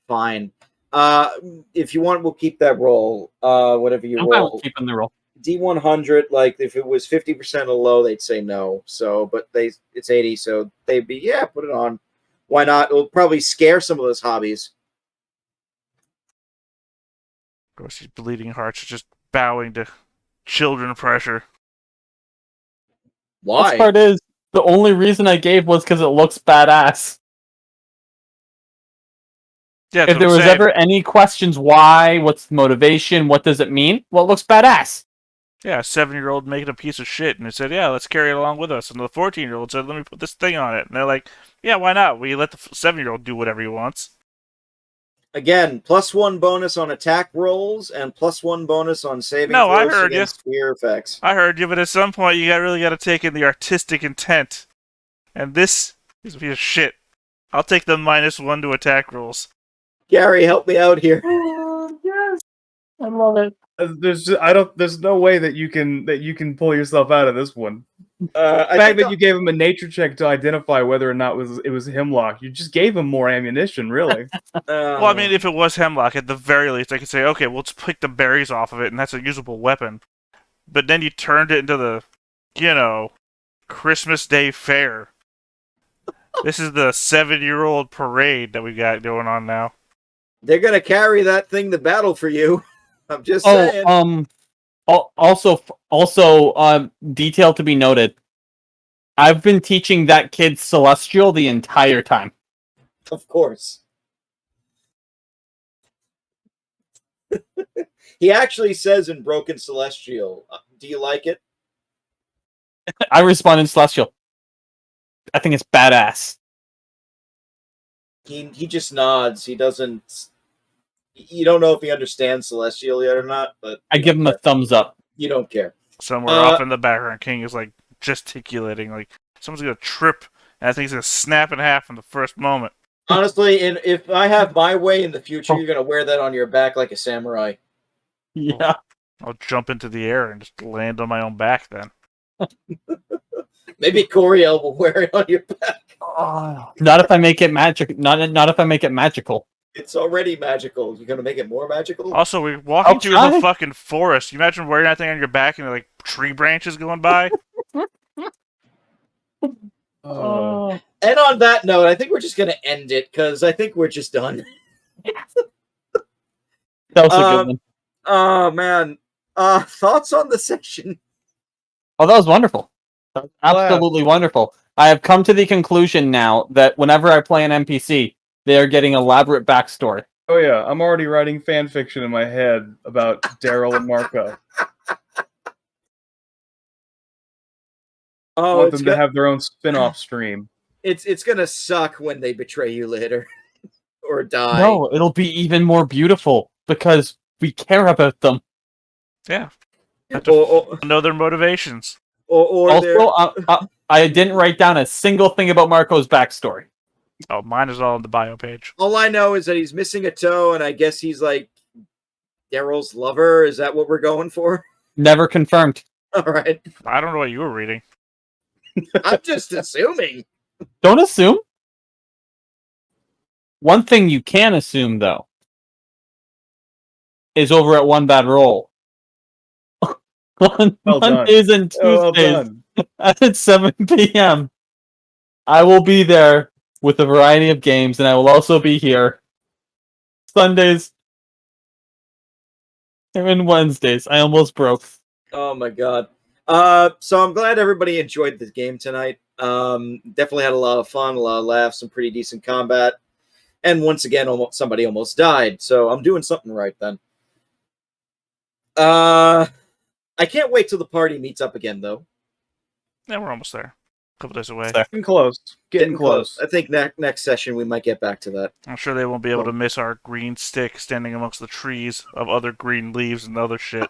Fine. If you want, we'll keep that roll. Whatever you I'm fine roll. with keeping the roll. D100, like if it was 50% or low, they'd say no. So, but it's 80, so they'd be put it on. Why not? It'll probably scare some of those hobbies. Of course, these bleeding hearts are just bowing to children pressure. Why? Best part is the only reason I gave was because it looks badass. Yeah, If there was ever any questions, why, what's the motivation, what does it mean? Well, it looks badass. Yeah, a 7-year-old making a piece of shit, and it said, yeah, let's carry it along with us. And the 14-year-old said, let me put this thing on it. And they're like, yeah, why not? We let the 7-year-old do whatever he wants. Again, +1 bonus on attack rolls and +1 bonus on saving No, I throws heard you. against fear effects. I heard you, but at some point you really got to take in the artistic intent. And this is a piece of shit. I'll take the -1 to attack rolls. Gary, help me out here. Yes, I love it. There's no way that you can pull yourself out of this one. The fact that you gave him a nature check to identify whether or not it was hemlock, you just gave him more ammunition, really. Well, I mean, if it was hemlock, at the very least, I could say, okay, we'll just pick the berries off of it, and that's a usable weapon. But then you turned it into the, Christmas Day fair. This is the 7-year-old parade that we got going on now. They're gonna carry that thing to battle for you. I'm just saying. Also, detail to be noted. I've been teaching that kid Celestial the entire time. Of course. He actually says in Broken Celestial, do you like it? I respond in Celestial. I think it's badass. He just nods. He doesn't. You don't know if he understands Celestial yet or not, but I give him a thumbs up. You don't care. Somewhere off in the background, King is like gesticulating, like someone's gonna trip, and I think he's gonna snap in half in the first moment. Honestly, if I have my way in the future, you're gonna wear that on your back like a samurai. Yeah. I'll jump into the air and just land on my own back then. Maybe Coriel will wear it on your back. Oh, not if I make it magic. Not if I make it magical. It's already magical. You're gonna make it more magical? Also, we're walking through the fucking forest. You imagine wearing that thing on your back and like tree branches going by? And on that note, I think we're just gonna end it because I think we're just done. That was a good one. Oh man. Thoughts on the session? Oh, that was wonderful. That was absolutely wonderful. I have come to the conclusion now that whenever I play an NPC, they are getting elaborate backstory. Oh yeah, I'm already writing fan fiction in my head about Daryl and Marco. I want them to have their own spin-off stream. It's gonna suck when they betray you later. Or die. No, it'll be even more beautiful because we care about them. Yeah. Have to know their motivations. I didn't write down a single thing about Marco's backstory. Oh, mine is all on the bio page. All I know is that he's missing a toe, and I guess he's like Daryl's lover. Is that what we're going for? Never confirmed. All right. I don't know what you were reading. I'm just assuming. Don't assume. One thing you can assume, though, is over at One Bad Roll. On Mondays and Tuesdays at 7 p.m. I will be there with a variety of games, and I will also be here Sundays and Wednesdays. I almost broke. Oh my god. So I'm glad everybody enjoyed the game tonight. Definitely had a lot of fun, a lot of laughs, some pretty decent combat. And once again, somebody almost died. So I'm doing something right then. I can't wait till the party meets up again, though. Yeah, we're almost there. A couple days away. Getting close. Getting close. I think next session we might get back to that. I'm sure they won't be able to miss our green stick standing amongst the trees of other green leaves and other shit.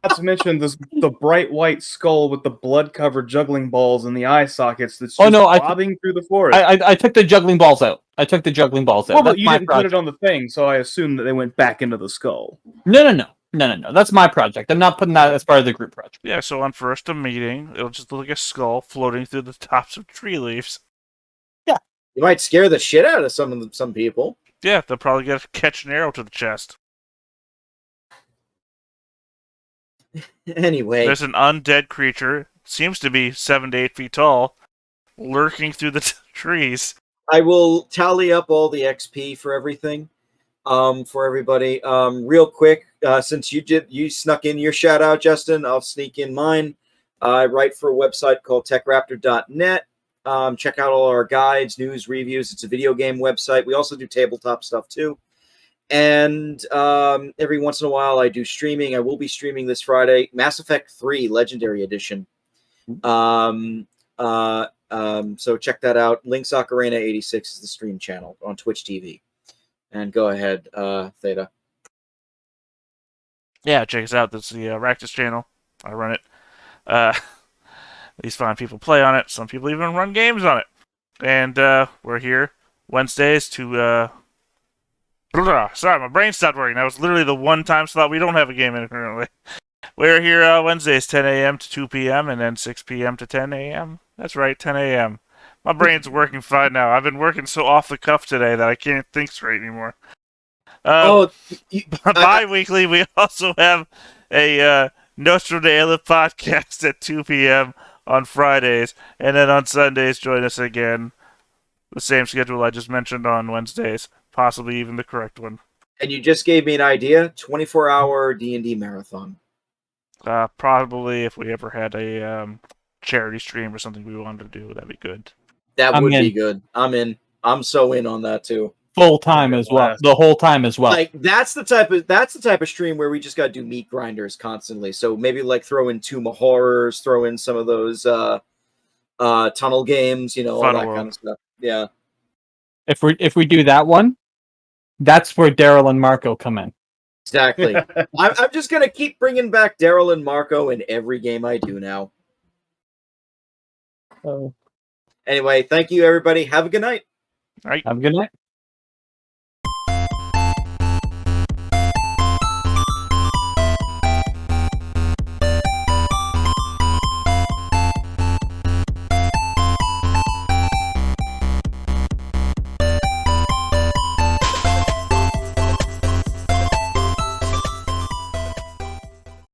Not to mention the bright white skull with the blood-covered juggling balls in the eye sockets that's just bobbing through the forest. I took the juggling balls out. Well, but you didn't put it on the thing, so I assume that they went back into the skull. No. That's my project. I'm not putting that as part of the group project. Yeah, so on first meeting, it'll just look like a skull floating through the tops of tree leaves. Yeah. You might scare the shit out of some people. Yeah, they'll probably catch an arrow to the chest. Anyway. There's an undead creature, seems to be 7 to 8 feet tall, lurking through the trees. I will tally up all the XP for everything. For everybody. Real quick, since you snuck in your shout out, Justin, I'll sneak in mine. I write for a website called techraptor.net. Check out all our guides, news, reviews. It's a video game website. We also do tabletop stuff too. And every once in a while I do streaming. I will be streaming this Friday, Mass Effect 3 Legendary Edition. So check that out. Link's Ocarina 86 is the stream channel on Twitch TV. And go ahead, Theta. Yeah, check us out. That's the Ractus channel. I run it. These fine people play on it. Some people even run games on it. And we're here Wednesdays to... Sorry, my brain stopped working. That was literally the one time slot we don't have a game in currently. We're here Wednesdays, 10 a.m. to 2 p.m. and then 6 p.m. to 10 a.m. That's right, 10 a.m. My brain's working fine now. I've been working so off the cuff today that I can't think straight anymore. Bi-weekly, we also have a Nostro Daily podcast at 2 p.m. on Fridays. And then on Sundays, join us again. The same schedule I just mentioned on Wednesdays. Possibly even the correct one. And you just gave me an idea, 24-hour D&D marathon. Probably if we ever had a charity stream or something we wanted to do, that'd be good. That would be good. I'm in. I'm so in on that too. Full time as well. The whole time as well. Like that's the type of stream where we just gotta do meat grinders constantly. So maybe like throw in Tomb of Horrors, throw in some of those tunnel games, all that kind of stuff. Yeah. If we do that one, that's where Daryl and Marco come in. Exactly. I'm just gonna keep bringing back Daryl and Marco in every game I do now. Anyway, thank you everybody. Have a good night. All right. Have a good night.